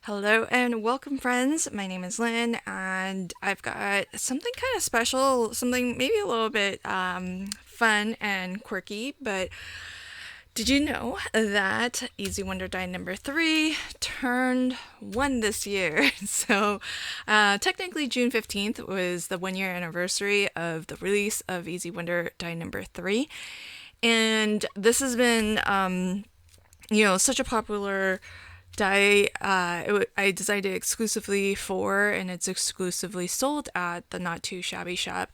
Hello and welcome, friends. My name is Lynn, and I've got something kind of special, something maybe a little bit fun and quirky. But did you know that Easy Wonder Die number 3 turned 1 this year? Technically, June 15th was the 1 year anniversary of the release of Easy Wonder Die number 3. And this has been, such a popular I designed it exclusively for, and it's exclusively sold at the Not Too Shabby Shop.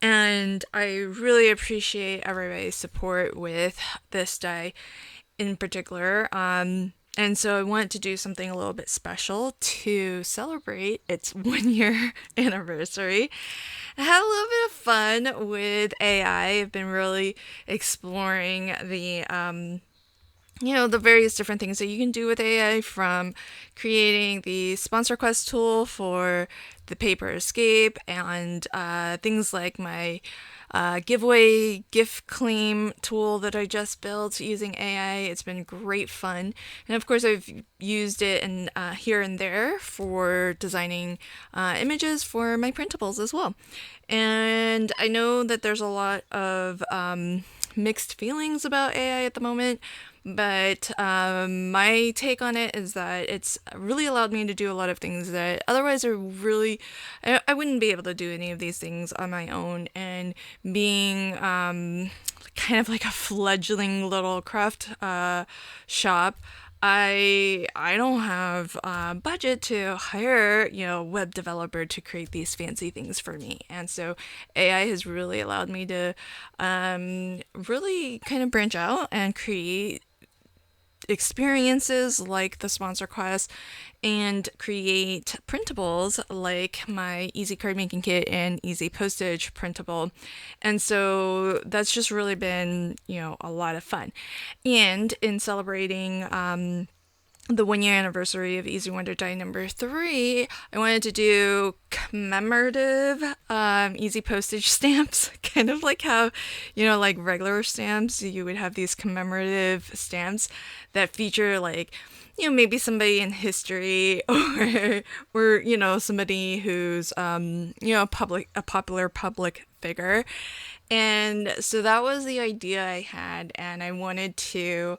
And I really appreciate everybody's support with this die in particular. And so I wanted to do something a little bit special to celebrate its 1 year anniversary. I had a little bit of fun with AI. I've been really exploring the various different things that you can do with AI, from creating the sponsor quest tool for the paper escape and things like my giveaway gift claim tool that I just built using AI. It's been great fun. And of course, I've used it here and there for designing images for my printables as well. And I know that there's a lot of mixed feelings about AI at the moment, but my take on it is that it's really allowed me to do a lot of things that otherwise I wouldn't be able to do any of these things on my own. And being kind of like a fledgling little craft shop, I don't have budget to hire a web developer to create these fancy things for me, and so AI has really allowed me to really kind of branch out and create experiences like the sponsor quest and create printables like my easy card making kit and easy postage printable. And so that's just really been a lot of fun. And in celebrating the 1 year anniversary of Easy Wonder Die number 3, I wanted to do commemorative easy postage stamps, kind of like how, like regular stamps, you would have these commemorative stamps that feature maybe somebody in history or somebody who's a popular public figure. And so that was the idea I had, and I wanted to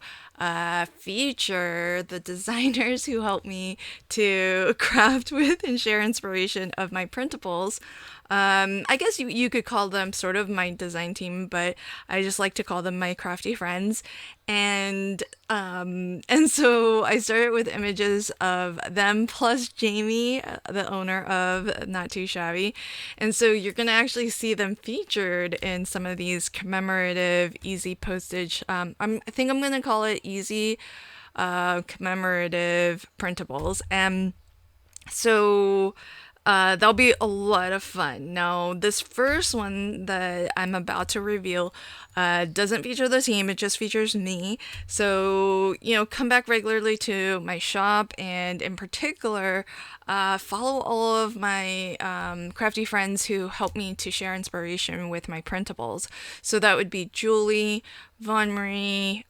feature the designers who helped me to craft with and share inspiration of my printables. I guess you could call them sort of my design team, but I just like to call them my crafty friends. And so I started with images of them plus Jamie, the owner of Not Too Shabby. And so you're going to actually see them featured in some of these commemorative easy postage. I think I'm going to call it easy commemorative printables. And so that'll be a lot of fun. Now, this first one that I'm about to reveal doesn't feature the team, it just features me. So, come back regularly to my shop, and in particular, follow all of my crafty friends who help me to share inspiration with my printables. So that would be Julie, Von Marie,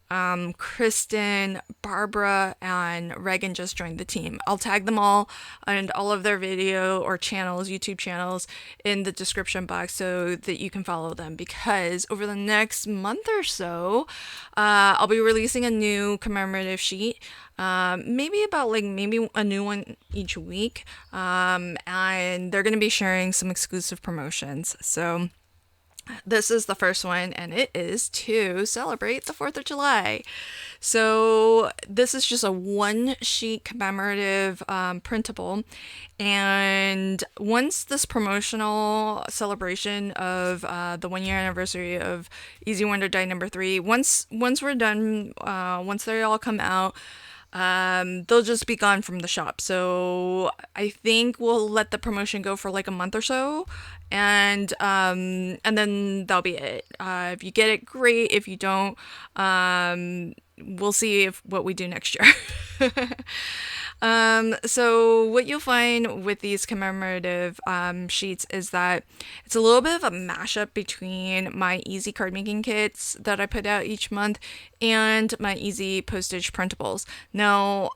Kristen, Barbara, and Reagan just joined the team. I'll tag them all and all of their video or channels, YouTube channels, in the description box so that you can follow them, because over the next month or so, I'll be releasing a new commemorative sheet. Maybe a new one each week. And they're going to be sharing some exclusive promotions. So this is the first one, and it is to celebrate the 4th of July. So this is just a one sheet commemorative printable. And once this promotional celebration of the 1 year anniversary of Easy Wonder Die number 3, once we're done, once they all come out, they'll just be gone from the shop. So I think we'll let the promotion go for like a month or so, and then that'll be it. If you get it, great. If you don't, we'll see if what we do next year. So what you'll find with these commemorative sheets is that it's a little bit of a mashup between my easy card making kits that I put out each month and my easy postage printables. Now,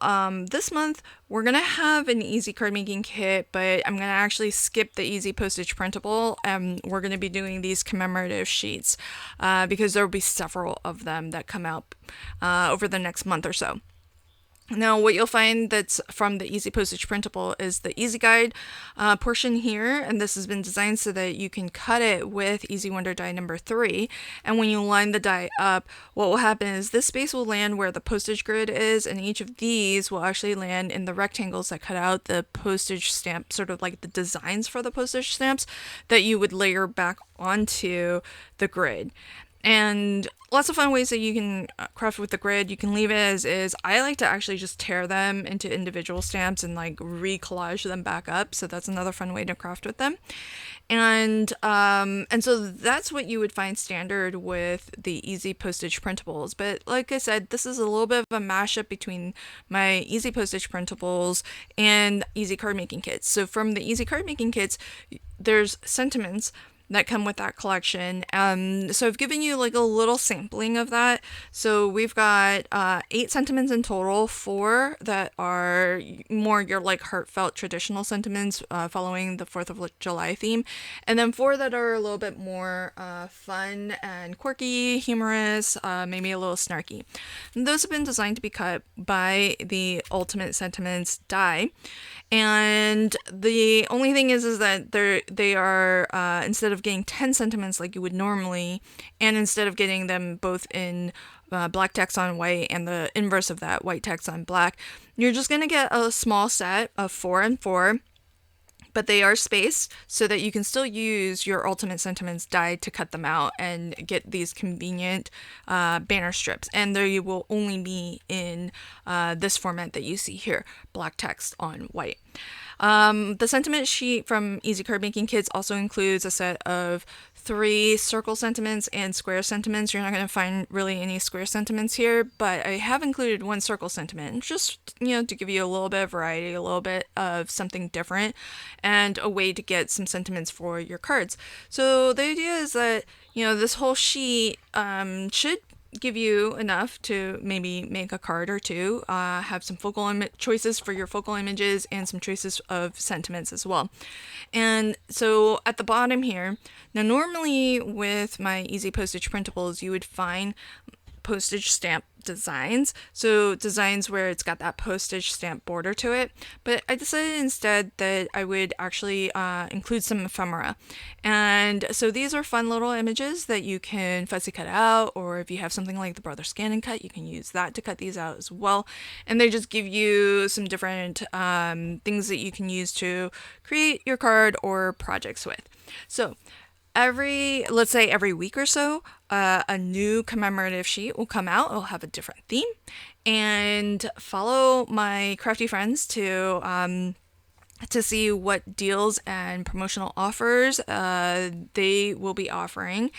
this month we're gonna have an easy card making kit, but I'm gonna actually skip the easy postage printable, and we're gonna be doing these commemorative sheets because there will be several of them that come out over the next month or so. Now, what you'll find that's from the Easy Postage Printable is the Easy Guide portion here, and this has been designed so that you can cut it with Easy Wonder die number 3. And when you line the die up, what will happen is this space will land where the postage grid is, and each of these will actually land in the rectangles that cut out the postage stamp, sort of like the designs for the postage stamps that you would layer back onto the grid. And lots of fun ways that you can craft with the grid. You can leave it as is. I like to actually just tear them into individual stamps and like recollage them back up. So that's another fun way to craft with them. And so that's what you would find standard with the Easy Postage printables. But like I said, this is a little bit of a mashup between my Easy Postage printables and Easy Card Making kits. So from the Easy Card Making kits, there's sentiments that come with that collection. So I've given you like a little sampling of that. So we've got 8 sentiments in total, 4 that are more your like heartfelt traditional sentiments following the 4th of July theme, and then 4 that are a little bit more fun and quirky, humorous, maybe a little snarky. And those have been designed to be cut by the Ultimate Sentiments die. And the only thing is that they are instead of getting 10 sentiments like you would normally, and instead of getting them both in black text on white and the inverse of that, white text on black, you're just going to get a small set of 4 and 4. But they are spaced so that you can still use your Ultimate Sentiments die to cut them out and get these convenient banner strips. And they will only be in this format that you see here, black text on white. The sentiment sheet from Easy Card Making Kits also includes a set of 3 circle sentiments and square sentiments. You're not going to find really any square sentiments here, but I have included 1 circle sentiment, just, to give you a little bit of variety, a little bit of something different, and a way to get some sentiments for your cards. So the idea is that, this whole sheet should give you enough to maybe make a card or two, have some focal choices for your focal images, and some choices of sentiments as well. And so at the bottom here, now normally with my Easy Postage printables, you would find postage stamp designs, so designs where it's got that postage stamp border to it, but I decided instead that I would actually include some ephemera. And so these are fun little images that you can fussy cut out, or if you have something like the Brother Scan and Cut, you can use that to cut these out as well. And they just give you some different things that you can use to create your card or projects with. So let's say every week or so, a new commemorative sheet will come out. It'll have a different theme, and follow my crafty friends to see what deals and promotional offers they will be offering.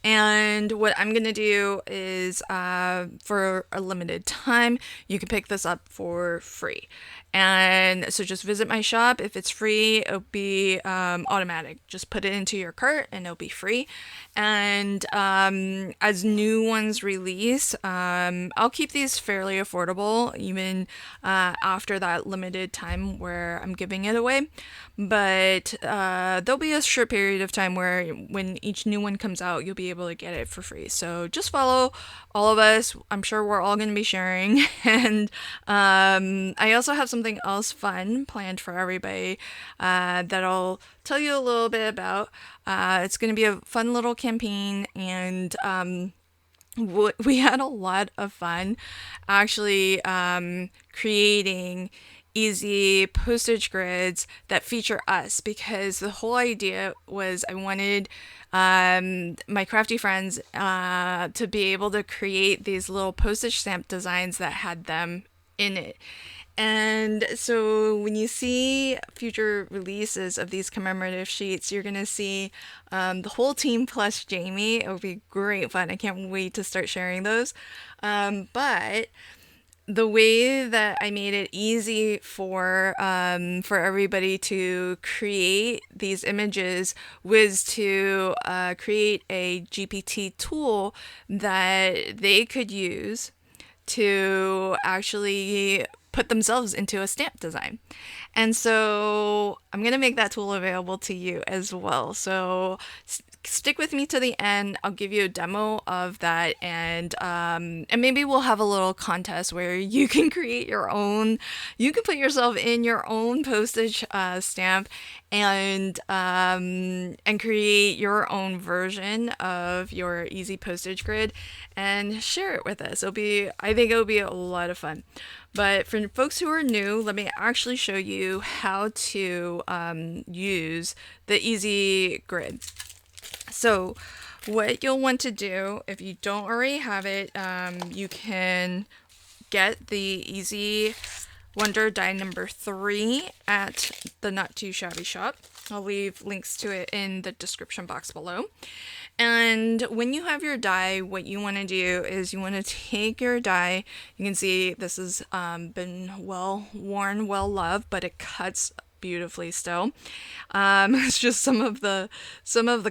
And what I'm going to do is for a limited time, you can pick this up for free. And so just visit my shop. If it's free, it'll be automatic. Just put it into your cart and it'll be free. And as new ones release, I'll keep these fairly affordable, even after that limited time where I'm giving it away. But there'll be a short period of time where when each new one comes out, you'll be able to get it for free. So just follow all of us. I'm sure we're all going to be sharing. And I also have something else fun planned for everybody that I'll tell you a little bit about. It's going to be a fun little campaign, and we had a lot of fun actually creating easy postage grids that feature us, because the whole idea was I wanted my crafty friends to be able to create these little postage stamp designs that had them in it. And so when you see future releases of these commemorative sheets, you're going to see the whole team plus Jamie. It'll be great fun. I can't wait to start sharing those. But the way that I made it easy for everybody to create these images was to create a GPT tool that they could use to actually put themselves into a stamp design. And so I'm going to make that tool available to you as well. So stick with me to the end. I'll give you a demo of that, and maybe we'll have a little contest where you can create your own. You can put yourself in your own postage stamp, and create your own version of your easy postage grid and share it with us. I think it'll be a lot of fun. But for folks who are new, let me actually show you how to use the easy grid. So what you'll want to do, if you don't already have it, you can get the Easy Wonder die number 3 at the Not Too Shabby shop. I'll leave links to it in the description box below. And when you have your die, what you want to do is you want to take your die. You can see this has been well worn, well loved, but it cuts beautifully still. It's just some of the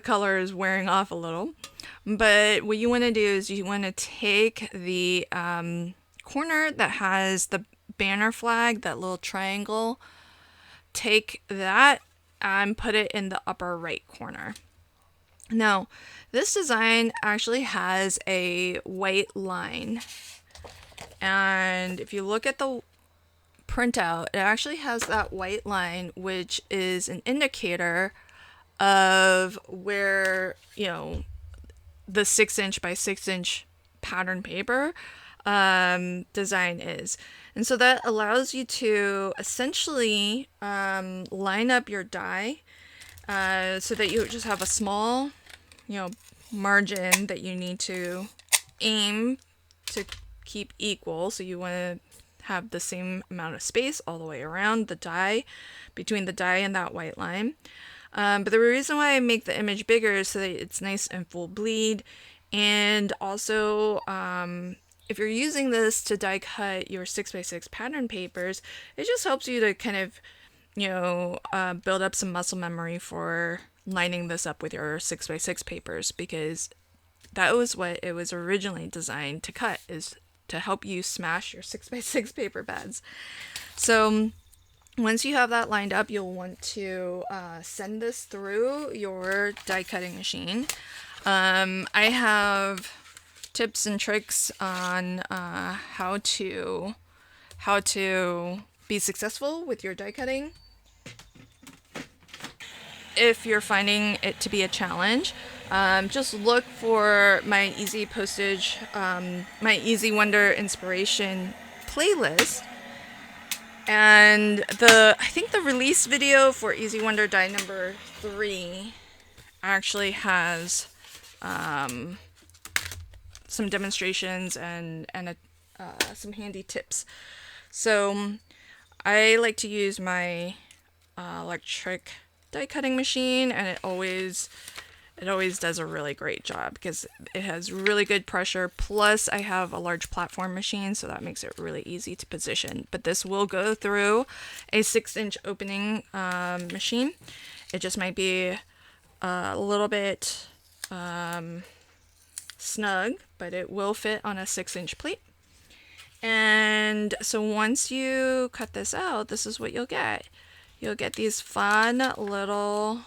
color is wearing off a little. But what you want to do is you want to take the corner that has the banner flag, that little triangle, take that and put it in the upper right corner. Now, this design actually has a white line, and if you look at the printout, it actually has that white line, which is an indicator of where, the 6" by 6" pattern paper design is. And so that allows you to essentially line up your die so that you just have a small, margin that you need to aim to keep equal. So you want to have the same amount of space all the way around the die, between the die and that white line. But the reason why I make the image bigger is so that it's nice and full bleed. And also, if you're using this to die cut your 6x6 pattern papers, it just helps you to kind of, build up some muscle memory for lining this up with your 6x6 papers, because that was what it was originally designed to cut, is to help you smash your 6x6 paper pads. So once you have that lined up, you'll want to send this through your die cutting machine. I have tips and tricks on how to be successful with your die cutting if you're finding it to be a challenge. Just look for my Easy Postage, my Easy Wonder Inspiration playlist. And I think the release video for Easy Wonder die number 3 actually has some demonstrations and some handy tips. So I like to use my electric die cutting machine, and it always does a really great job because it has really good pressure. Plus I have a large platform machine, so that makes it really easy to position. But this will go through a 6" opening machine. It just might be a little bit snug, but it will fit on a 6" plate. And so once you cut this out, this is what you'll get. You'll get these fun little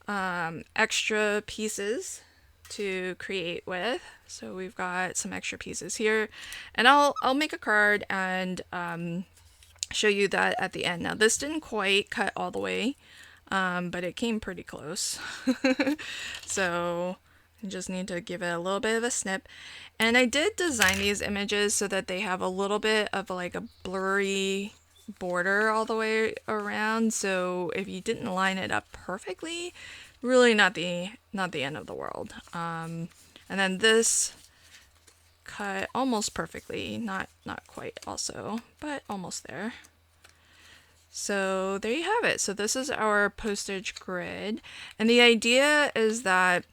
extra pieces to create with. So we've got some extra pieces here, and I'll make a card and show you that at the end. Now this didn't quite cut all the way, but it came pretty close. So you just need to give it a little bit of a snip. And I did design these images so that they have a little bit of like a blurry border all the way around. So if you didn't line it up perfectly, really not the end of the world. And then this cut almost perfectly, not quite also, but almost there. So there you have it. So this is our postage grid, and the idea is that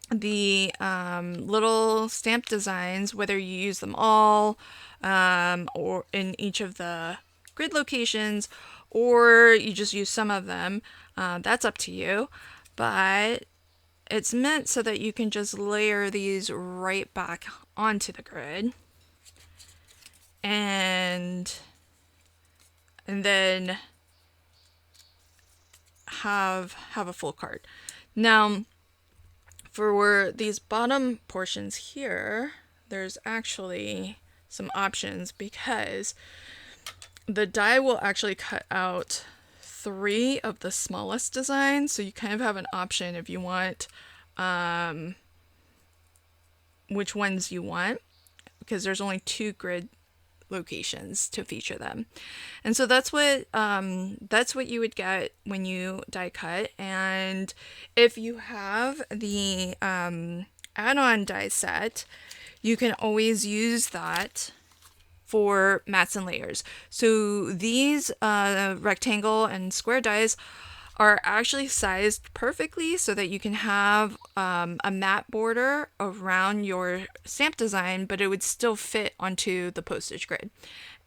the little stamp designs, whether you use them all or in each of the grid locations, or you just use some of them, that's up to you. But it's meant so that you can just layer these right back onto the grid, and then have a full card. Now, for these bottom portions here, there's actually some options, because the die will actually cut out 3 of the smallest designs, so you kind of have an option if you want which ones you want, because there's only 2 grid locations to feature them. And so that's what you would get when you die cut. And if you have the add-on die set, you can always use that for mats and layers. So these rectangle and square dies are actually sized perfectly so that you can have a matte border around your stamp design, but it would still fit onto the postage grid.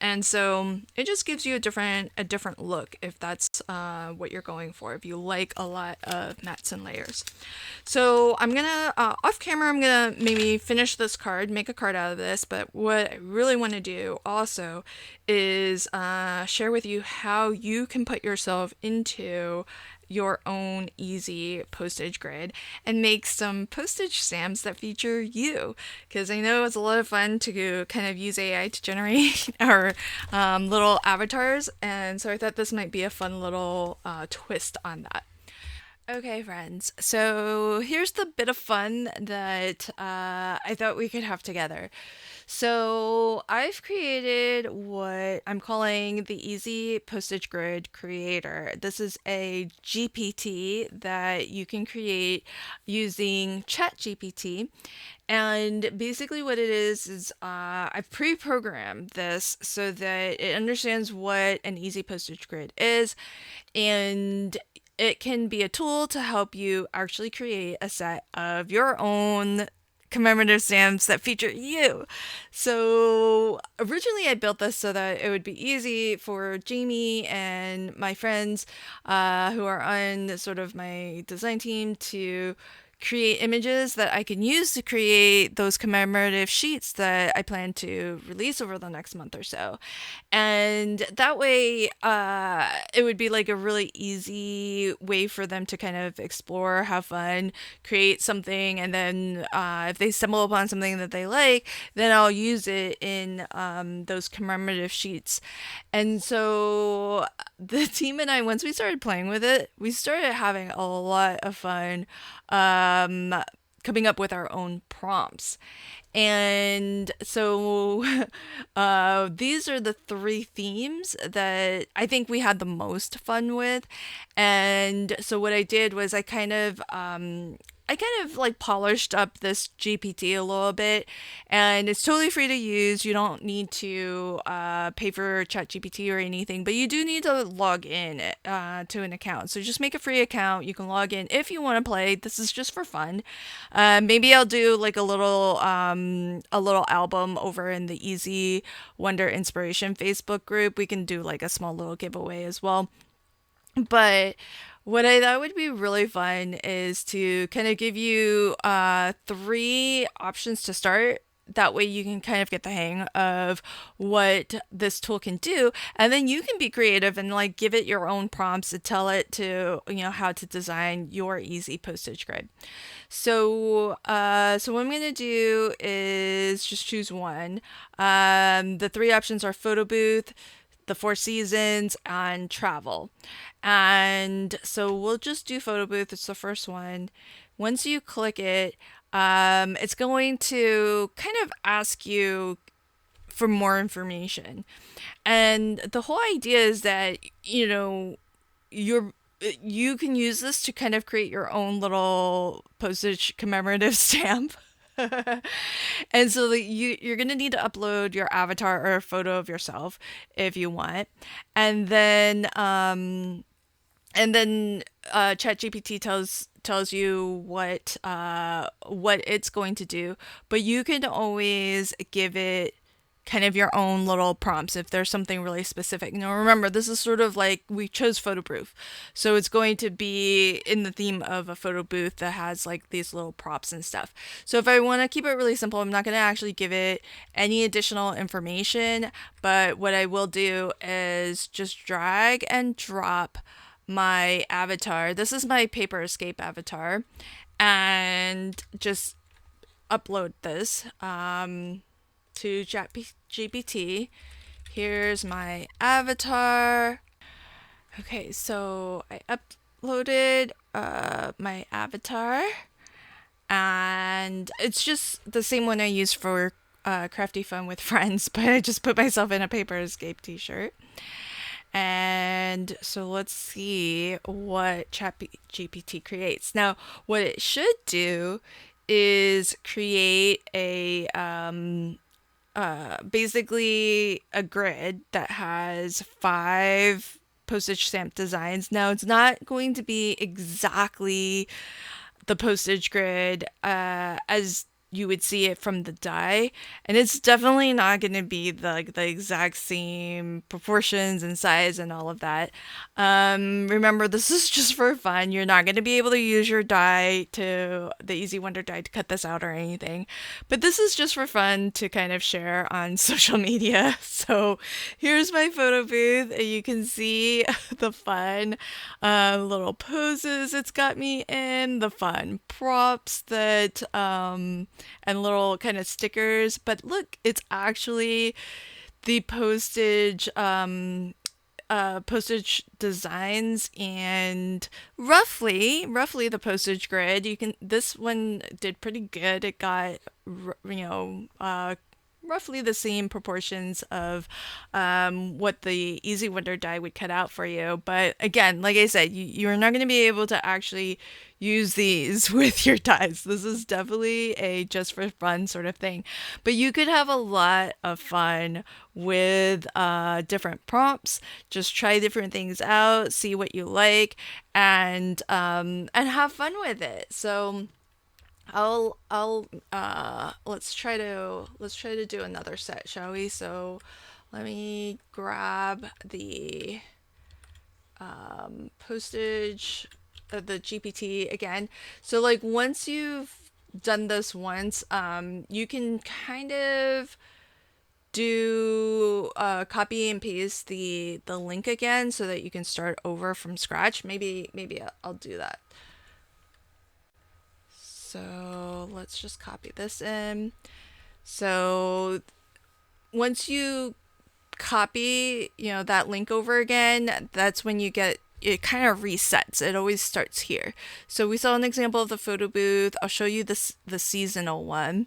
And so it just gives you a different look if that's what you're going for, if you like a lot of mats and layers. So I'm gonna off camera, I'm gonna maybe finish this card, make a card out of this, but what I really want to do also is share with you how you can put yourself into your own easy postage grid and make some postage stamps that feature you, because I know it's a lot of fun to kind of use AI to generate our little avatars, and so I thought this might be a fun little twist on that. Okay, friends, so here's the bit of fun that I thought we could have together. So I've created what I'm calling the Easy Postage Grid Creator. This is a GPT that you can create using ChatGPT. And basically, what it is I've pre programmed this so that it understands what an easy postage grid is, and it can be a tool to help you actually create a set of your own commemorative stamps that feature you. So originally I built this so that it would be easy for Jamie and my friends who are on sort of my design team to create images that I can use to create those commemorative sheets that I plan to release over the next month or so. And that way, it would be like a really easy way for them to kind of explore, have fun, create something, and then if they stumble upon something that they like, then I'll use it in those commemorative sheets. And so the team and I, once we started playing with it, we started having a lot of fun coming up with our own prompts. And so these are the 3 themes that I think we had the most fun with. And so what I did was I kind of like polished up this GPT a little bit, and it's totally free to use. You don't need to pay for ChatGPT or anything, but you do need to log in to an account. So just make a free account. You can log in if you want to play. This is just for fun. Maybe I'll do like a little album over in the Easy Wonder Inspiration Facebook group. We can do like a small little giveaway as well. But what I thought would be really fun is to kind of give you 3 options to start. That way you can kind of get the hang of what this tool can do, and then you can be creative and like give it your own prompts to tell it to, how to design your easy postage grid. So what I'm gonna do is just choose one. The 3 options are photo booth, the 4 seasons, and travel. And so we'll just do photo booth. It's the first one. Once you click it, it's going to kind of ask you for more information. And the whole idea is that, you can use this to kind of create your own little postage commemorative stamp. And so you're gonna need to upload your avatar or a photo of yourself if you want, and then ChatGPT tells you what it's going to do, but you can always give it kind of your own little prompts if there's something really specific. Now remember, this is sort of like we chose photo booth, so it's going to be in the theme of a photo booth that has like these little props and stuff. So if I want to keep it really simple, I'm not going to actually give it any additional information, but what I will do is just drag and drop my avatar. This is my Paper Escape avatar, and just upload this to ChatGPT. Here's my avatar. Okay, so I uploaded my avatar, and it's just the same one I use for Crafty Fun with Friends, but I just put myself in a Paper Escape t-shirt. And so let's see what ChatGPT creates. Now, what it should do is create a basically a grid that has 5 postage stamp designs. Now, it's not going to be exactly the postage grid as you would see it from the die, and it's definitely not going to be the exact same proportions and size and all of that. Remember, this is just for fun. You're not going to be able to use your die to the Easy Wonder die to cut this out or anything, but this is just for fun to kind of share on social media. So here's my photo booth, and you can see the fun little poses it's got me in, the fun props that and little kind of stickers. But look, it's actually the postage designs and roughly the postage grid. This one did pretty good. It got roughly the same proportions of what the Easy Wonder die would cut out for you. But again, like I said, you're not going to be able to actually use these with your dies. This is definitely a just for fun sort of thing. But you could have a lot of fun with different prompts. Just try different things out, see what you like, and have fun with it. So I'll let's try to do another set, shall we? So let me grab the postage, the GPT again. So like once you've done this once, you can kind of do copy and paste the link again so that you can start over from scratch. Maybe I'll do that. So let's just copy this in. So once you copy, that link over again, that's when you get it kind of resets. It always starts here. So we saw an example of the photo booth. I'll show you the seasonal one.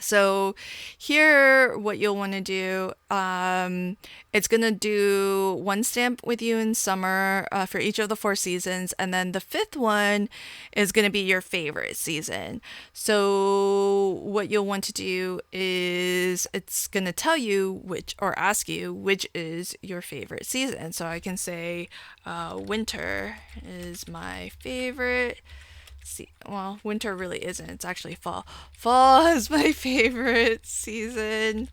So here, what you'll want to do, it's going to do one stamp with you in summer for each of the 4 seasons. And then the 5th one is going to be your favorite season. So what you'll want to do is it's going to tell you or ask you which is your favorite season. So I can say winter is my favorite. Well, winter really isn't. It's actually fall. Fall is my favorite season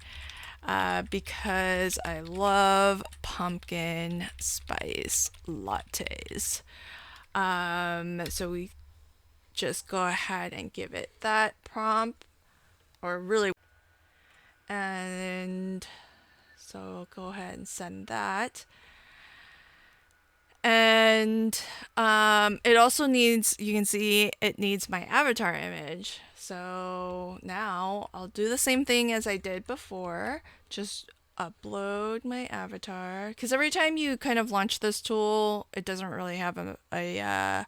because I love pumpkin spice lattes. So we just go ahead and give it that prompt, or really, and so go ahead and send that. And it also needs, you can see it needs my avatar image. So now I'll do the same thing as I did before. Just upload my avatar. Because every time you kind of launch this tool, it doesn't really have a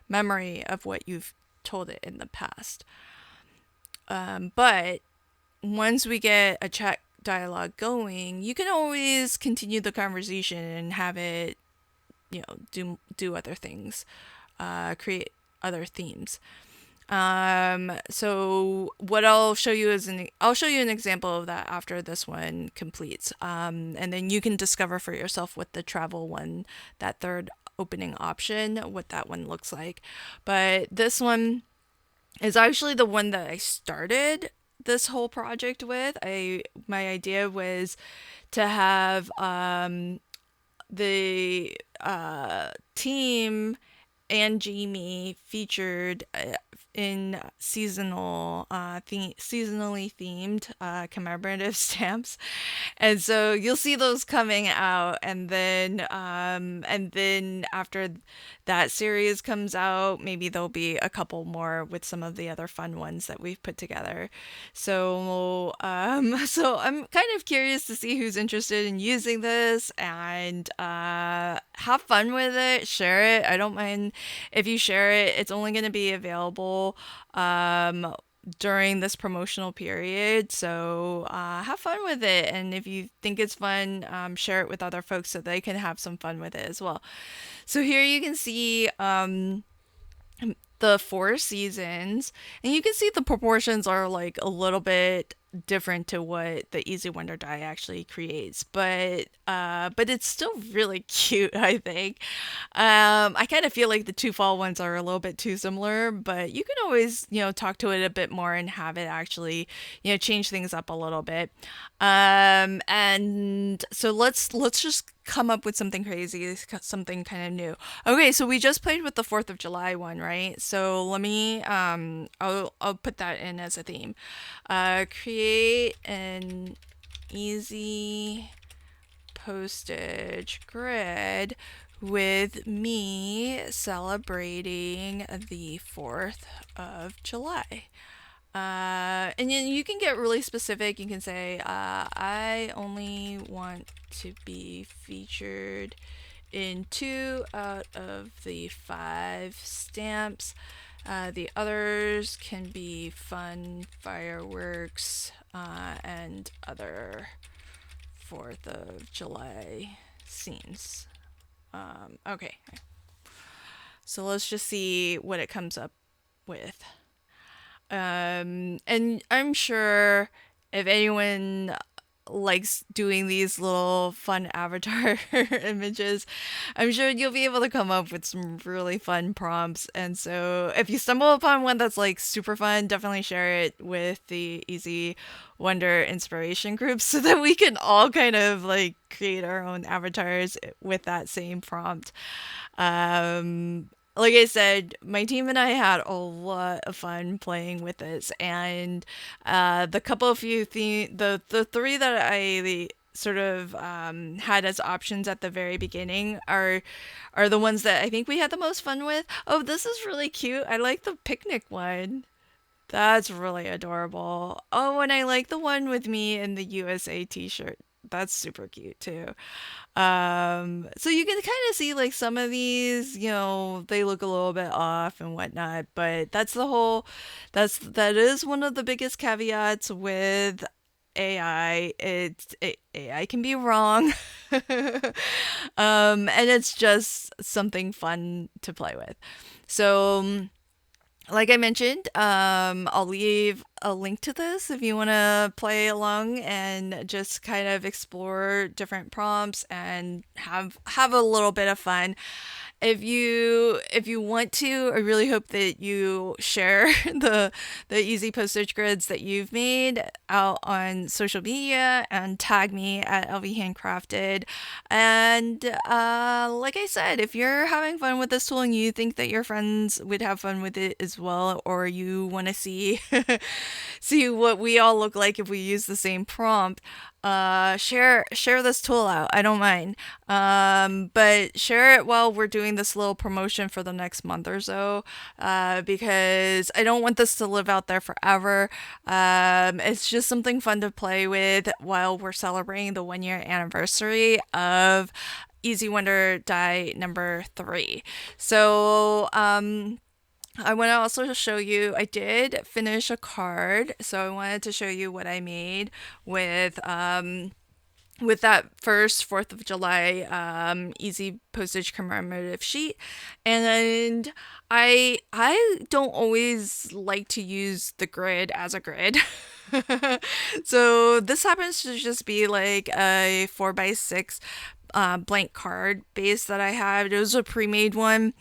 memory of what you've told it in the past. But once we get a chat dialogue going, you can always continue the conversation and have it do other things, create other themes. So what I'll show you is I'll show you an example of that after this one completes. And then you can discover for yourself what the travel one, that third opening option, what that one looks like. But this one is actually the one that I started this whole project with. My idea was to have the team and Jamie featured in seasonally themed commemorative stamps, and so you'll see those coming out, and then after that series comes out, maybe there'll be a couple more with some of the other fun ones that we've put together. So so I'm kind of curious to see who's interested in using this, and have fun with it, share it. I don't mind if you share it. It's only going to be available during this promotional period. So have fun with it. And if you think it's fun, share it with other folks so they can have some fun with it as well. So here you can see the four seasons, and you can see the proportions are like a little bit different to what the Easy Wonder die actually creates, but it's still really cute, I think. I kind of feel like the two fall ones are a little bit too similar, but you can always, talk to it a bit more and have it actually, change things up a little bit. And so let's just come up with something crazy, something kind of new. Okay, so we just played with the 4th of July one, right? So let me I'll put that in as a theme. Create an easy postage grid with me celebrating the 4th of July. And then you can get really specific. You can say, I only want to be featured in 2 out of the 5 stamps. The others can be fun fireworks and other 4th of July scenes. Okay. So let's just see what it comes up with. And I'm sure if anyone likes doing these little fun avatar images, I'm sure you'll be able to come up with some really fun prompts. And so if you stumble upon one that's like super fun, definitely share it with the Easy Wonder inspiration group so that we can all kind of like create our own avatars with that same prompt. Like I said, my team and I had a lot of fun playing with this, and the couple of the three that I sort of had as options at the very beginning are the ones that I think we had the most fun with. Oh, this is really cute. I like the picnic one. That's really adorable. Oh, and I like the one with me in the USA t-shirt. That's super cute too. So you can kind of see like some of these, they look a little bit off and whatnot, but that is one of the biggest caveats with AI. AI can be wrong. And it's just something fun to play with. So like I mentioned, I'll leave a link to this if you want to play along and just kind of explore different prompts and have a little bit of fun. If you want to, I really hope that you share the easy postage grids that you've made out on social media and tag me at LV Handcrafted. And like I said, if you're having fun with this tool and you think that your friends would have fun with it as well, or you want to see see what we all look like if we use the same prompt, share this tool out. I don't mind. But share it while we're doing this little promotion for the next month or so, because I don't want this to live out there forever. It's just something fun to play with while we're celebrating the 1 year anniversary of Easy Wonder die number 3. So I want to also show you, I did finish a card, so I wanted to show you what I made with with that first 4th of July easy postage commemorative sheet. And I don't always like to use the grid as a grid. So this happens to just be like a 4x6 blank card base that I have. It was a pre-made one.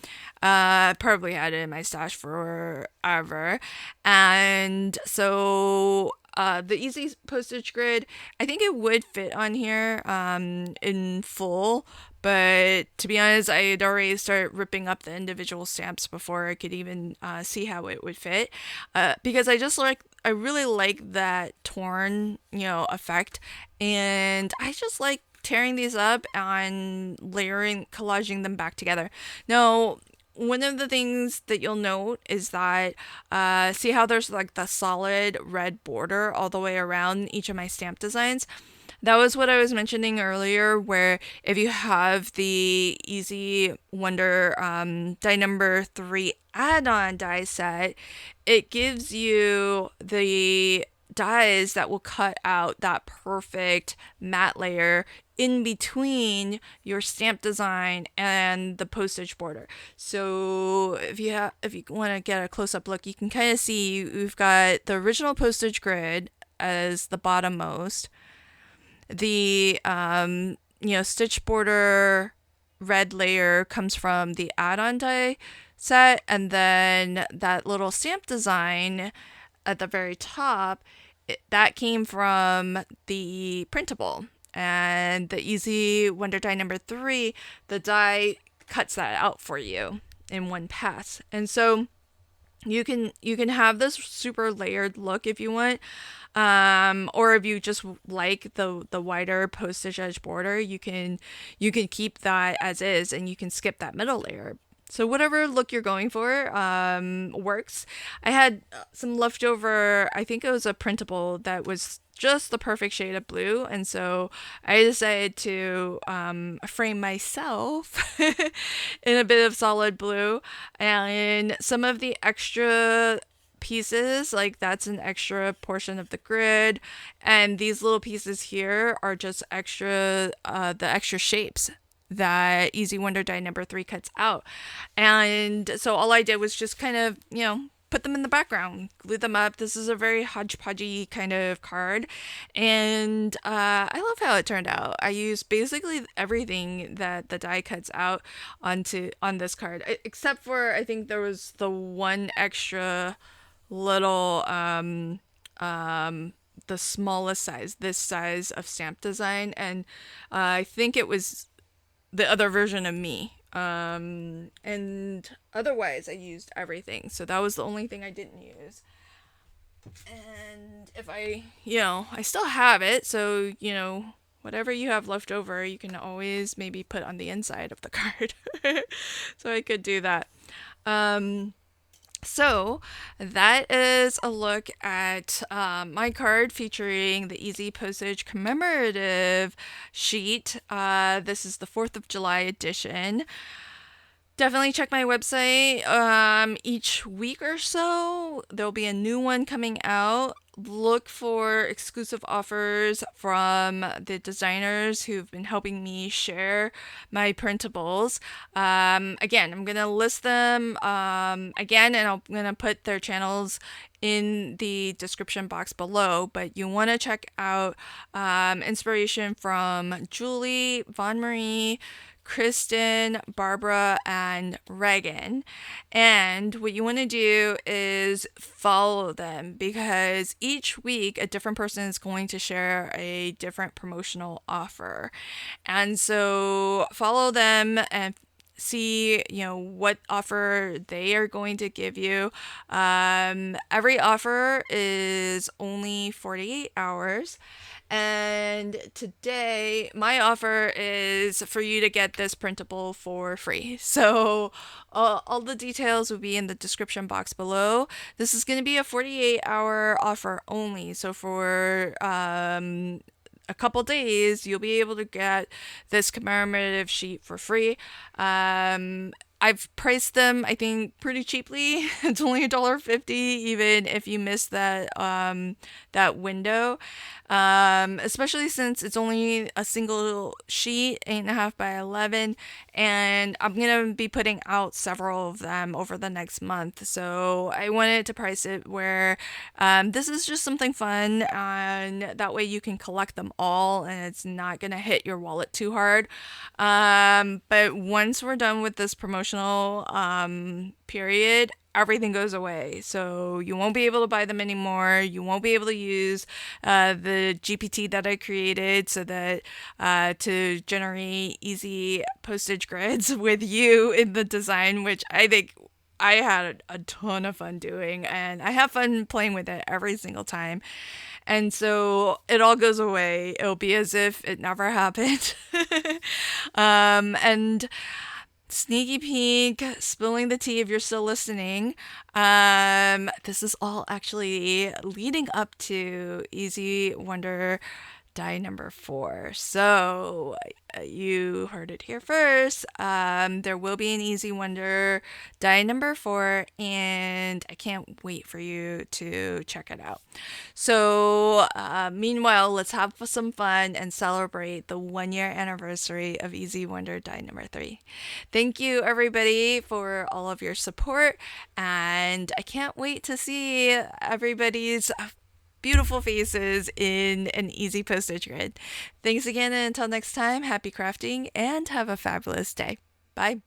Probably had it in my stash forever. And so the easy postage grid, I think it would fit on here in full. But to be honest, I had already started ripping up the individual stamps before I could even see how it would fit. Because I really like that torn, effect. And I just like tearing these up and collaging them back together. Now, one of the things that you'll note is that see how there's like the solid red border all the way around each of my stamp designs? That was what I was mentioning earlier, where if you have the Easy Wonder die number 3 add-on die set, it gives you the dies that will cut out that perfect matte layer in between your stamp design and the postage border. So if you want to get a close-up look, you can kind of see we've got the original postage grid as the bottommost. The stitch border red layer comes from the add-on die set, and then that little stamp design at the very top, that came from the printable. And the Easy Wonder die number 3, the die cuts that out for you in one pass. And so you can have this super layered look if you want, or if you just like the wider postage edge border, you can keep that as is, and you can skip that middle layer. So whatever look you're going for works. I had some leftover, I think it was a printable that was just the perfect shade of blue, and so I decided to frame myself in a bit of solid blue, and some of the extra pieces, like that's an extra portion of the grid, and these little pieces here are just extra, the extra shapes that Easy Wonder die number 3 cuts out. And so all I did was just kind of, put them in the background, glue them up. This is a very hodgepodgey kind of card, and I love how it turned out. I used basically everything that the die cuts out on this card, except for I think there was the one extra little the smallest size, this size of stamp design, and I think it was the other version of me. And otherwise I used everything. So that was the only thing I didn't use. And if I still have it, so, whatever you have left over, you can always maybe put on the inside of the card. So I could do that. So that is a look at my card featuring the Easy Postage commemorative sheet. This is the 4th of July edition. Definitely check my website. Each week or so, there'll be a new one coming out. Look for exclusive offers from the designers who've been helping me share my printables. Again, I'm going to list them again, and I'm going to put their channels in the description box below, but you want to check out inspiration from Julie, Von Marie, Kristen, Barbara, and Reagan. And what you want to do is follow them, because each week a different person is going to share a different promotional offer. And so follow them and see what offer they are going to give you. Every offer is only 48 hours. And today, my offer is for you to get this printable for free. So all the details will be in the description box below. This is going to be a 48-hour offer only. So for a couple days, you'll be able to get this commemorative sheet for free. I've priced them, I think, pretty cheaply. It's only $1.50, even if you miss that window. Especially since it's only a single sheet, 8.5 by 11, and I'm gonna be putting out several of them over the next month. So I wanted to price it where this is just something fun, and that way you can collect them all, and it's not gonna hit your wallet too hard. But once we're done with this promotional period, everything goes away. So you won't be able to buy them anymore. You won't be able to use the GPT that I created so that to generate easy postage grids with you in the design, which I think I had a ton of fun doing, and I have fun playing with it every single time. And so it all goes away. It'll be as if it never happened. And sneaky peek, spilling the tea if you're still listening. This is all actually leading up to Easy Wonder die number 4. So you heard it here first. There will be an Easy Wonder die number 4, and I can't wait for you to check it out. So meanwhile, let's have some fun and celebrate the 1 year anniversary of Easy Wonder die number 3. Thank you, everybody, for all of your support, and I can't wait to see everybody's beautiful faces in an easy postage grid. Thanks again, and until next time, happy crafting and have a fabulous day. Bye.